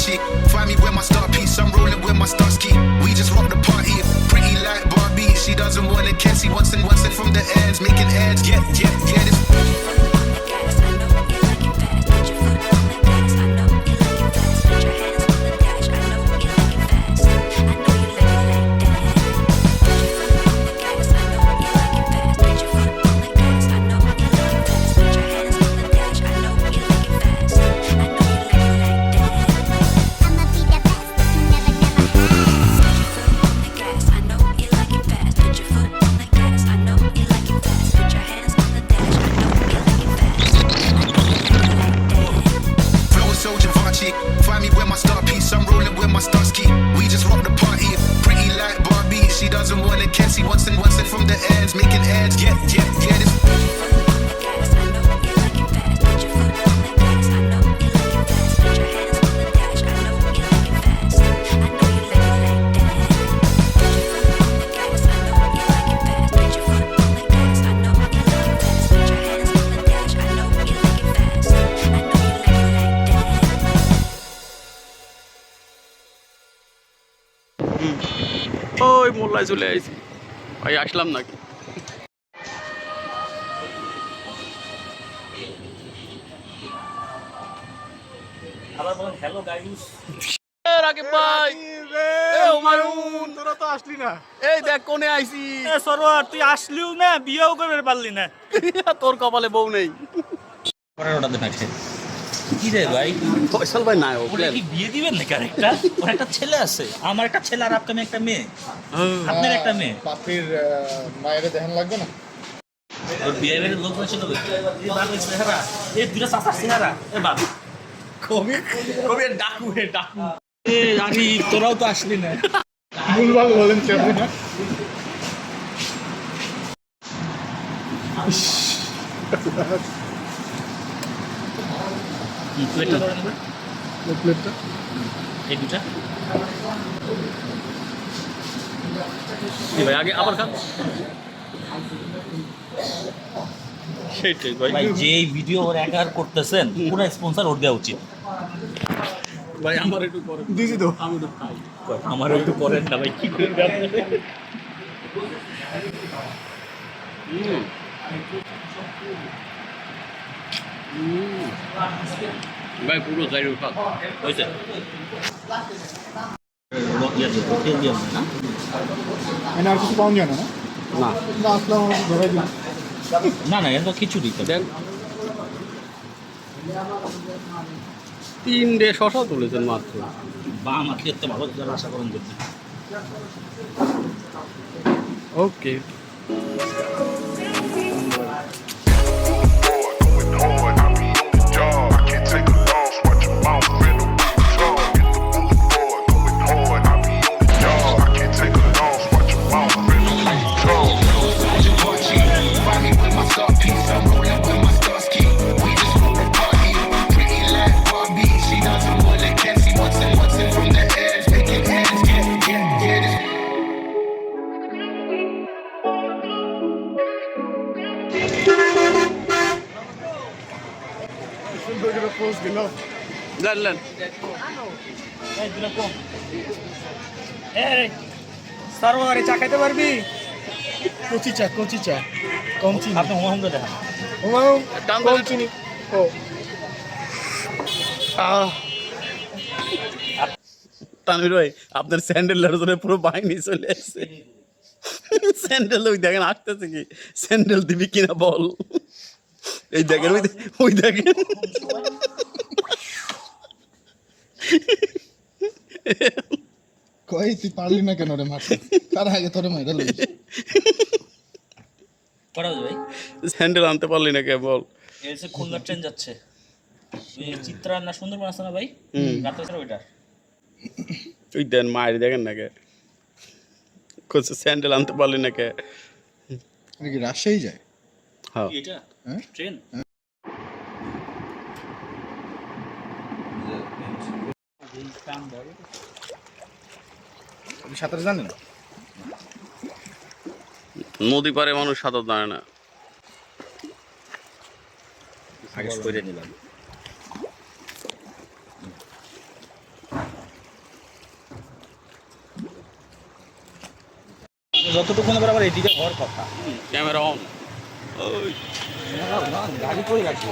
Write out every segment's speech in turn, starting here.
Givenchy. Find me with my star piece, I'm rolling with my star ski. We just rock the party, pretty like Barbie. She doesn't want it, Cassie wants it from the ends, making ads. Yeah, this. Find me with my star piece, I'm rolling with my star ski. We just rock the party, pretty like Barbie. She doesn't want it, Cassie wants it from the ends, making ads. Yeah, this. ওই মোল্লায় চলে আইছি ভাই, আসলাম নাকি? আবার বলেন hello guys. Rakib ভাই, হুমায়ুন তোরা তো আসলি না। এই দেখ কোনে আইছি। সরোয়ার তুই আসলিও না, বিয়েও করতে পারলি না। তোর কপালে বউ নেই। পরের ওটা দেন আছে কি রে ভাই? ফয়সাল ভাই নাই, ওটা কি বিয়ে দিবেন নাকি? আরেকটা ওর একটা ছেলে আছে, আমার একটা ছেলে আর আপনার একটা মেয়ে, আপনার একটা মেয়ে। পাপির মায়ের দেখান লাগবে না? ওর বিয়ে বাড়ির লোক ছিল এই বাবা চেহারা, এই দুটো চাচার চেহারা, এ বাবা কবি ডাকু ডাকু। এ আরে তোরাও তো আসলি না। ভুলভাল বলেন চেয়ার না। প্লেটটা ধরে নেবে, প্লেটটা এই দুটা ভাই আগে আবার খান। সেটাই ভাই, ভাই যে ভিডিও ওর একার করতেছেন পুরো স্পন্সর ওর দেওয়া উচিত। ভাই আমার একটু পরে দিছি তো। আমি একটু খাই। আমার একটু করেন না ভাই, কি করবে আপনারা? ভাই পুরো যাই খান হয়েছে তেল দিয়ে না মানে আর কিছু পাওয়া যায় না? না না আসলে আমার ধরে দিন। না না এটা খিচুড়ি তো দেন। 3 ডে শশা তুলেছেন মাত্র। বা মাতলি এত ভালো যারা আশা করেন করতে। ওকে পোস্ট দিল। জানলেন এই দুটো কম এই সরোয়ারে চা খাইতে পারবি? কচি চা কম চিনি। আপনি হুমায়ুনকে দেখান। হুমায়ুন টান কম দেন। চিনি। ও তানভীর ভাই, আপনার স্যান্ডেলের জন্য পুরো বাহিনী চলে আসছে। স্যান্ডেল ওই দেখেন আসতেছে কি, স্যান্ডেল দিবি কিনা বল। এই দেখেন ওই দেখেন কই তুই পারলি না কেন রে মারতে? তার আগে তোরে মাইরা লইস। করা যাবে ভাই? স্যান্ডেল আনতে পারলি না কে বল। এসে খুলনা ট্রেন যাচ্ছে, ওই চিত্রা না সুন্দরবন আছে না ভাই, রাতে ওইটার ওই দেন মায়ের দেখেন না কে, স্যান্ডেল আনতে পারলি না কে। কি রাজশাহী যায়? হ্যাঁ এটা হ্যাঁ ট্রেন। আপনি সাঁতার জানেন? নদী পারে মানুষ সাঁতার জানে না। আগে করে নিলাম। যতটুকু মনে করে আবার এদিকে হওয়ার কথা। Camera on. ওই গাড়ি করে রাখছি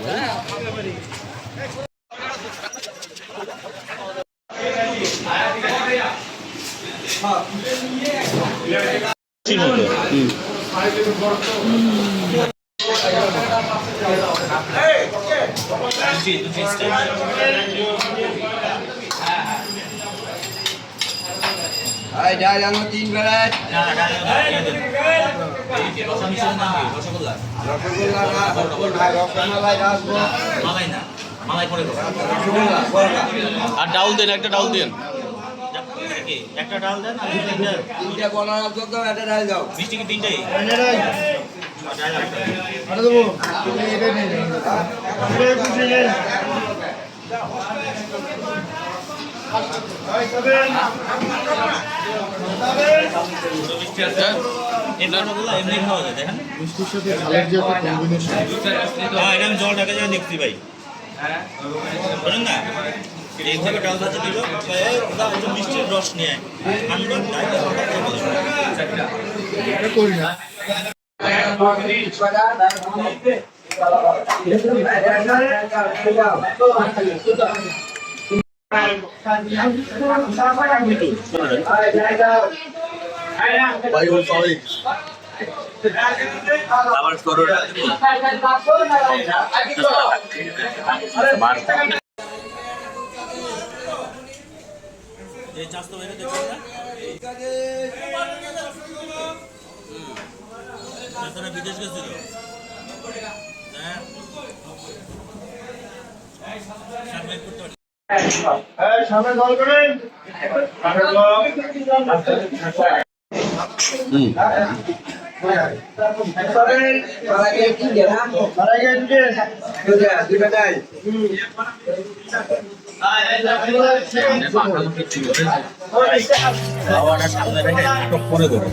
আর ডাউল দেন, একটা ডাউল দেন। একটা ডাল দেন আর মিষ্টি কি তিনটাই আরে দেবো এটা নেই এমনি খাওয়া যায় দেখেন। মিষ্টির সাথে ঝালের যে একটা কম্বিনেশন হ্যাঁ এটা আমি জলটাকে যা দেখছি ভাই বলেন না এইভাবে ডাল ভাজা দিল একটু মিষ্টির রস নিয়ে এটা করি না আবার করোনা এই চাষ তো বাইরে দেখছেন না তারা বিদেশ গেছিল হ্যাঁ সার্ভে করতে পারি সামনে জল করেন খাওয়াটা সামনে রেখে নাটক করে দেবো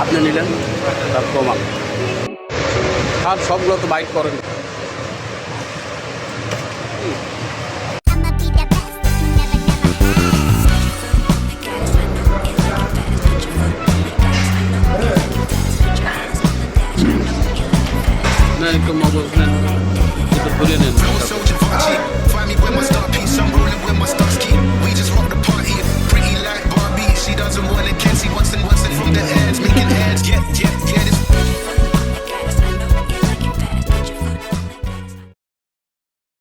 আপনি নিলেন তার প্রমাণ। আর সবগুলো তো বাইট করেন। না একটু মগজ নেন, একটু ধরে নেন। Soldier Versace, find me with my star piece. I'm rolling with my Starsky. We just rock the party. Pretty like Barbie. She doesn't want it, can see what's in from the ads, making ads. Yeah, this